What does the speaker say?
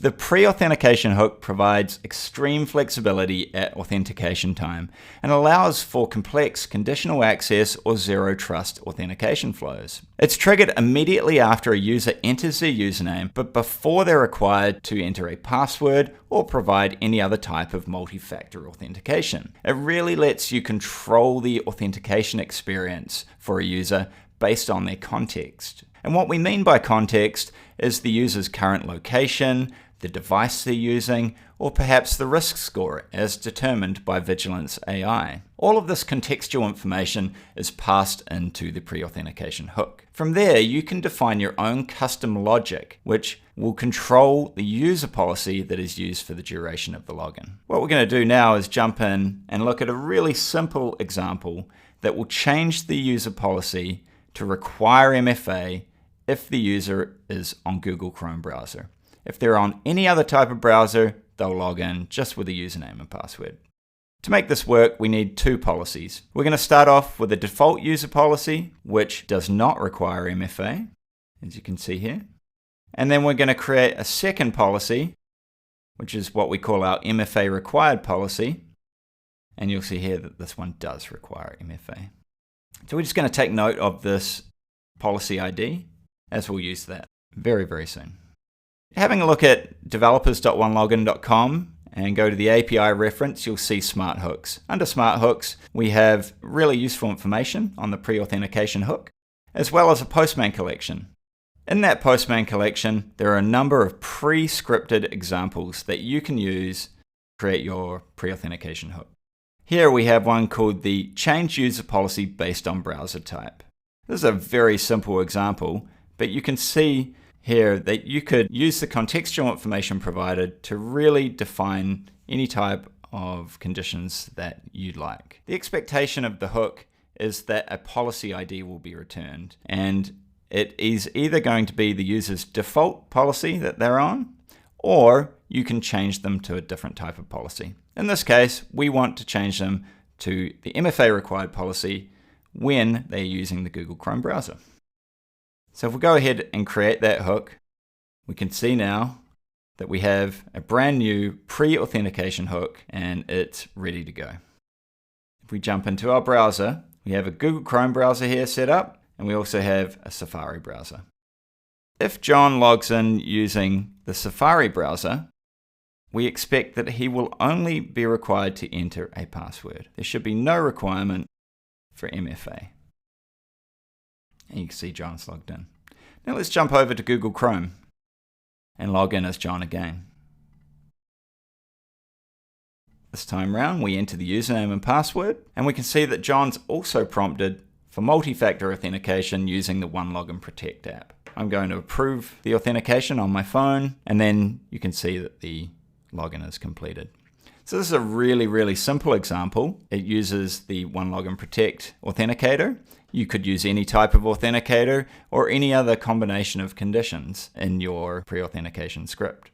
The pre-authentication hook provides extreme flexibility at authentication time and allows for complex conditional access or zero trust authentication flows. It's triggered immediately after a user enters their username, but before they're required to enter a password or provide any other type of multi-factor authentication. It really lets you control the authentication experience for a user based on their context. And what we mean by context is the user's current location, the device they're using, or perhaps the risk score as determined by Vigilance AI. All of this contextual information is passed into the pre-authentication hook. From there, you can define your own custom logic, which will control the user policy that is used for the duration of the login. What we're going to do now is jump in and look at a really simple example that will change the user policy to require MFA if the user is on Google Chrome browser. If they're on any other type of browser, they'll log in just with a username and password. To make this work, we need two policies. We're going to start off with a default user policy, which does not require MFA, as you can see here. And then we're going to create a second policy, which is what we call our MFA required policy. And you'll see here that this one does require MFA. So we're just going to take note of this policy ID, as we'll use that very, very soon. Having a look at developers.onelogin.com and go to the API reference, you'll see Smart Hooks. Under Smart Hooks, we have really useful information on the pre-authentication hook, as well as a Postman collection. In that Postman collection, there are a number of pre-scripted examples that you can use to create your pre-authentication hook. Here we have one called the Change User Policy Based on Browser Type. This is a very simple example, but you can see here that you could use the contextual information provided to really define any type of conditions that you'd like. The expectation of the hook is that a policy ID will be returned, and it is either going to be the user's default policy that they're on, or you can change them to a different type of policy. In this case, we want to change them to the MFA required policy when they're using the Google Chrome browser. So if we go ahead and create that hook, we can see now that we have a brand new pre-authentication hook and it's ready to go. If we jump into our browser, we have a Google Chrome browser here set up, and we also have a Safari browser. If John logs in using the Safari browser, we expect that he will only be required to enter a password. There should be no requirement for MFA. And you can see John's logged in. Now let's jump over to Google Chrome and log in as John again. This time round, we enter the username and password, and we can see that John's also prompted for multi-factor authentication using the OneLogin Protect app. I'm going to approve the authentication on my phone, and then you can see that the login is completed. So this is a really, really simple example. It uses the OneLogin Protect authenticator. You could use any type of authenticator or any other combination of conditions in your pre-authentication script.